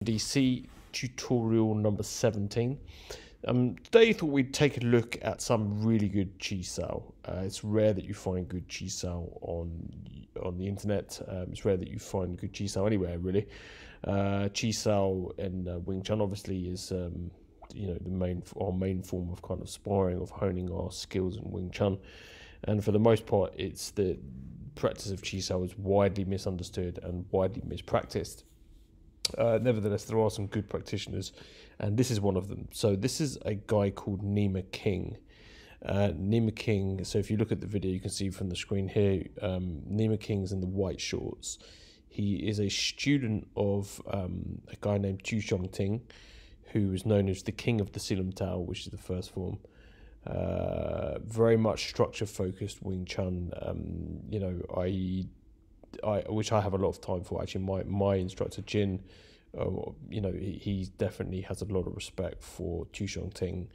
DC tutorial number 17. Today I thought we'd take a look at some really good chi sao. It's rare that you find good chi sao on the internet. It's rare that you find good chi sao anywhere, really. Chi sao and Wing Chun obviously is our main form of kind of sparring, of honing our skills in Wing Chun, and for the most part it's the practice of chi sao is widely misunderstood and widely mispracticed. Nevertheless, there are some good practitioners, and this is one of them. So this is a guy called Nima King. Nima King, so if you look at the video, you can see from the screen here, Nima King's in the white shorts. He is a student of a guy named Tsui Sheung Tin, who is known as the King of the Silam Tao, which is the first form. Very much structure-focused Wing Chun. Which I have a lot of time for. Actually, my instructor Jin, he definitely has a lot of respect for Tsui Sheung Tin,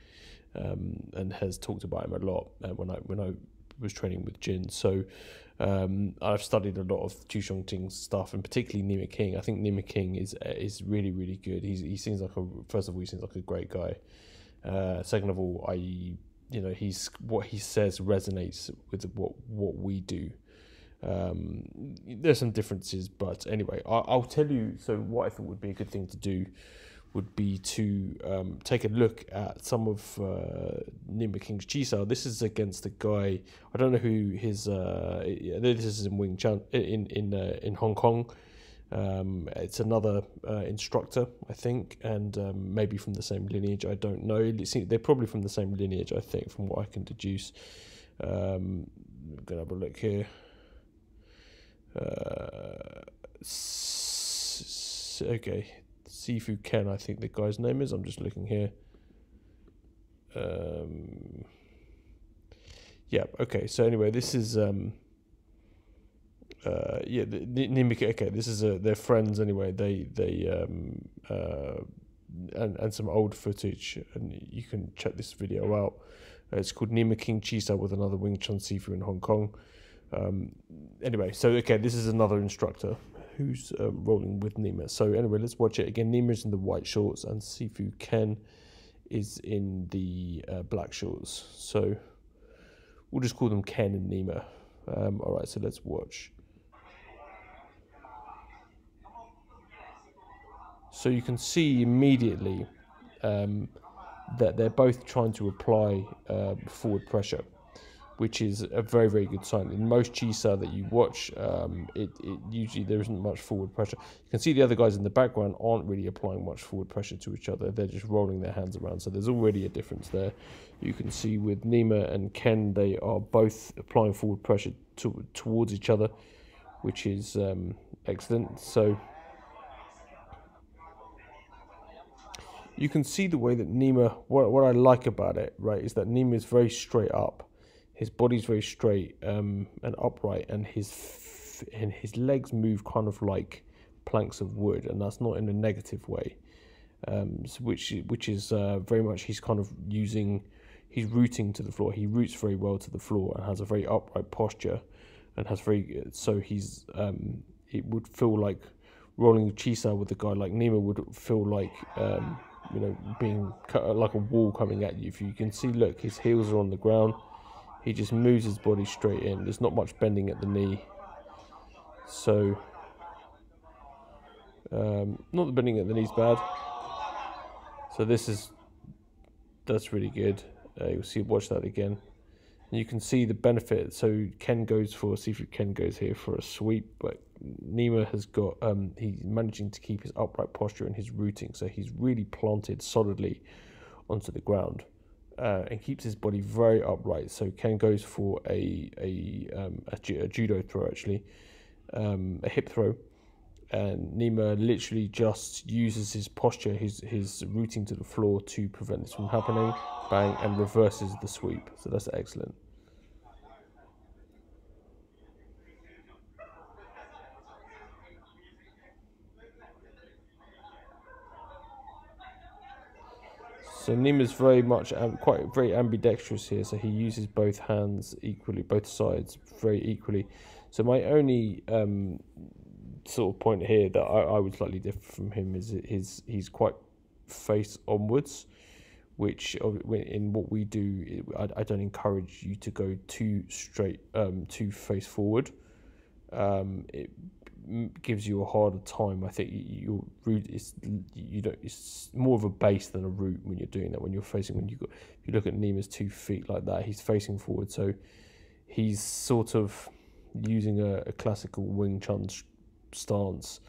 and has talked about him a lot when I was training with Jin. So I've studied a lot of Tsui Sheung Tin's stuff, and particularly Nima King. I think Nima King is really, really good. He seems like first of all, he seems like a great guy. Second of all, what he says resonates with what we do. There's some differences, but anyway, I'll tell you. So what I thought would be a good thing to do would be to take a look at some of Nima King's chi sao. This is against a guy, I don't know who his this is in Wing Chun in Hong Kong. It's another instructor, I think, and maybe from the same lineage. I don't know. They're probably from the same lineage, I think, from what I can deduce. I'm gonna have a look here. Okay, Sifu Ken, I think the guy's name is. I'm just looking here. Yeah. Okay. So anyway, this is okay. This is they're friends anyway. And some old footage, and you can check this video out. It's called Nima King Chi Sao with another Wing Chun Sifu in Hong Kong. Anyway, so okay, this is another instructor who's rolling with Nima. So anyway, let's watch it again. Nima's in the white shorts and Sifu Ken is in the black shorts. So we'll just call them Ken and Nima. All right, so let's watch. So you can see immediately that they're both trying to apply forward pressure, which is a very, very good sign. In most chi sao that you watch, it usually there isn't much forward pressure. You can see the other guys in the background aren't really applying much forward pressure to each other. They're just rolling their hands around. So there's already a difference there. You can see with Nima and Ken, they are both applying forward pressure towards each other, which is excellent. So you can see the way that Nima, what I like about it, right, is that Nima is very straight up. His body's very straight and upright, and his legs move kind of like planks of wood, and that's not in a negative way. Which is very much he's rooting to the floor. He roots very well to the floor and has a very upright posture, and has it would feel like rolling chi sao with a guy like Nima would feel like being cut like a wall coming at you. If you can see, look, his heels are on the ground. He just moves his body straight in. There's not much bending at the knee. So, not the bending at the knee is bad. So that's really good. You'll see, watch that again. And you can see the benefit. So Sifu Ken goes here for a sweep, but Nima has got, he's managing to keep his upright posture and his rooting. So he's really planted solidly onto the ground. And keeps his body very upright. So Ken goes for a judo throw, actually, a hip throw, and Nima literally just uses his posture, his rooting to the floor to prevent this from happening. Bang, and reverses the sweep. So that's excellent. So Nima's very much very ambidextrous here. So he uses both hands equally, both sides very equally. So my only sort of point here that I would slightly differ from him is he's quite face onwards, which in what we do, I don't encourage you to go too straight, too face forward. It gives you a harder time. I think your root is it's more of a base than a root when you're doing that. When you're facing, if you look at Nima's 2 feet like that, he's facing forward, so he's sort of using a classical Wing Chun stance,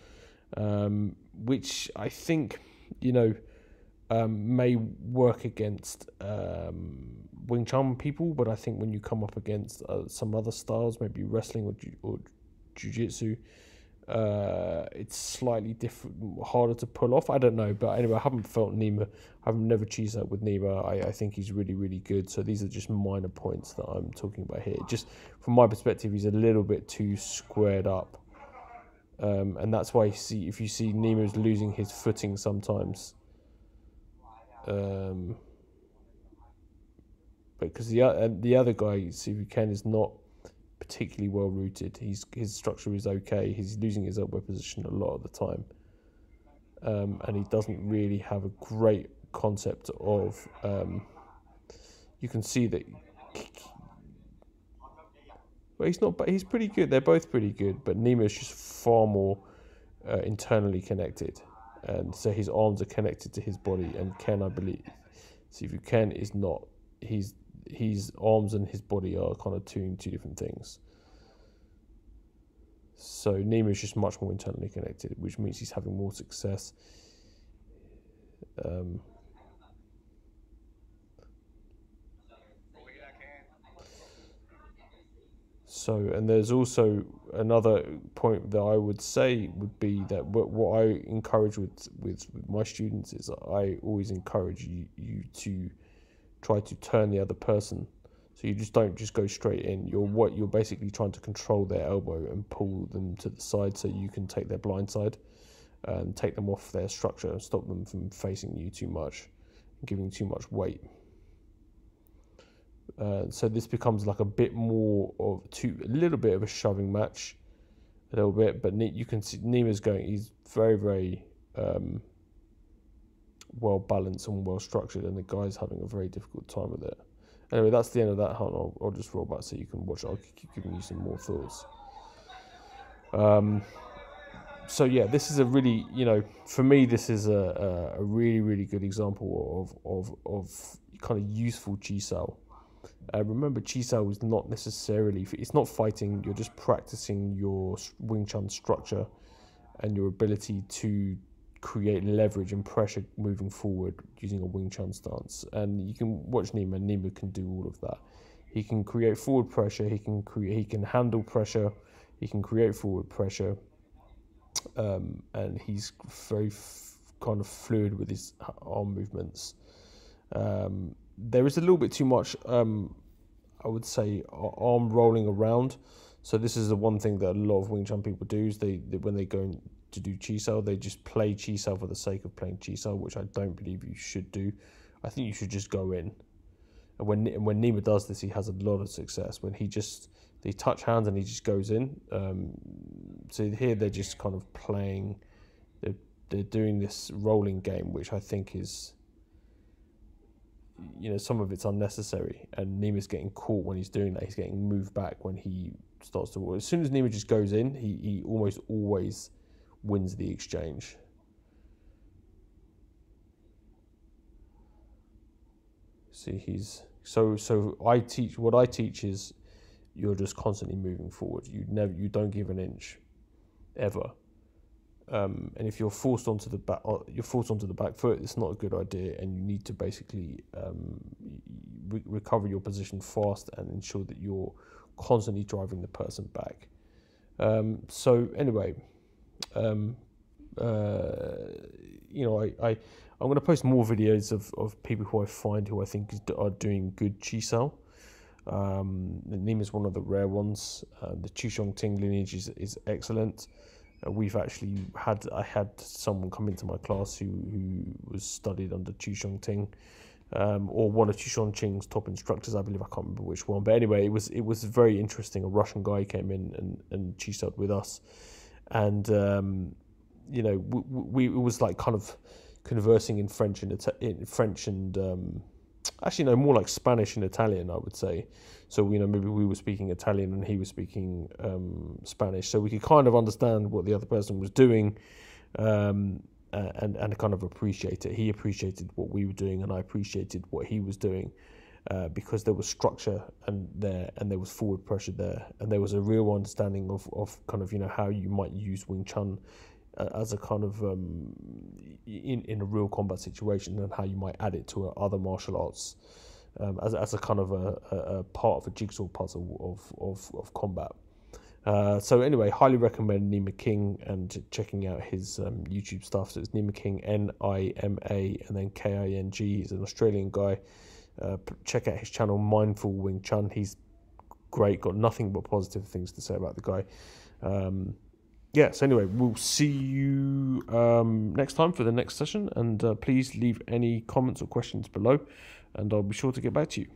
which I think may work against Wing Chun people, but I think when you come up against some other styles, maybe wrestling or jiu-jitsu, it's slightly different, harder to pull off. I don't know, but anyway, I haven't felt Nima. I've never cheesed out with Nima. I think he's really, really good. So these are just minor points that I'm talking about here. Just from my perspective, he's a little bit too squared up, and that's why if you see Nima's losing his footing sometimes. Because the other guy, Tsui Ken, is not particularly well rooted. His structure is okay. He's losing his elbow position a lot of the time, and he doesn't really have a great concept of. You can see that. But he's not. But he's pretty good. They're both pretty good. But Nima is just far more internally connected, and so his arms are connected to his body. And Ken, I believe, Tsui Ken is not. His arms and his body are kind of two different things. So Nima is just much more internally connected, which means he's having more success. And there's also another point that I would say would be that what I encourage with my students is I always encourage you to try to turn the other person, so you don't just go straight in. You're basically trying to control their elbow and pull them to the side so you can take their blind side and take them off their structure and stop them from facing you too much and giving too much weight. So this becomes like a bit more of a little bit of a shoving match, a little bit. But you can see Nima's going. He's very, very well balanced and well structured, and the guy's having a very difficult time with it. Anyway, that's the end of that hunt. I'll just roll back so you can watch it. I'll keep giving you some more thoughts. So yeah, this is a really, for me, this is a really, really good example of kind of useful Chisao. Remember, Chisao is not necessarily, it's not fighting. You're just practicing your Wing Chun structure and your ability to create leverage and pressure moving forward using a Wing Chun stance. And you can watch Nima. Nima can do all of that. He can create forward pressure. He can handle pressure. He can create forward pressure. And he's very kind of fluid with his arm movements. There is a little bit too much, I would say, arm rolling around. So this is the one thing that a lot of Wing Chun people do is they when they go to do Chisao, they just play Chisao for the sake of playing Chisao, which I don't believe you should do. I think you should just go in. And when Nima does this, he has a lot of success. When they touch hands and he just goes in. So here they're just kind of playing. They're doing this rolling game, which I think is, some of it's unnecessary. And Nima's getting caught when he's doing that. He's getting moved back when he starts to. As soon as Nima just goes in, he almost always wins the exchange. See, what I teach is you're just constantly moving forward. You don't give an inch ever. And if you're forced onto the back foot, it's not a good idea, and you need to basically recover your position fast and ensure that you're constantly driving the person back. So anyway, I'm going to post more videos of people who I think are doing good Chisao. Nima is one of the rare ones. The Tsui Sheung Tin lineage is excellent. We've actually I had someone come into my class who was studied under Tsui Sheung Tin, or one of Tsui Sheung Tin's top instructors, I believe. I can't remember which one, but anyway, it was very interesting. A Russian guy came in and Chisao'd with us, and we it was like kind of conversing in French and actually no, more like Spanish and Italian, I would say. So maybe we were speaking Italian and he was speaking Spanish, so we could kind of understand what the other person was doing, and kind of appreciate it. He appreciated what we were doing, and I appreciated what he was doing, because there was structure and there was forward pressure there, and there was a real understanding of kind of how you might use Wing Chun as a kind of in a real combat situation, and how you might add it to other martial arts, as a kind of a part of a jigsaw puzzle of combat. So anyway, highly recommend Nima King and checking out his YouTube stuff. So it's Nima King, Nima, and then King. He's an Australian guy. Check out his channel, Mindful Wing Chun. He's great, got nothing but positive things to say about the guy. So anyway, we'll see you next time for the next session, and please leave any comments or questions below, and I'll be sure to get back to you.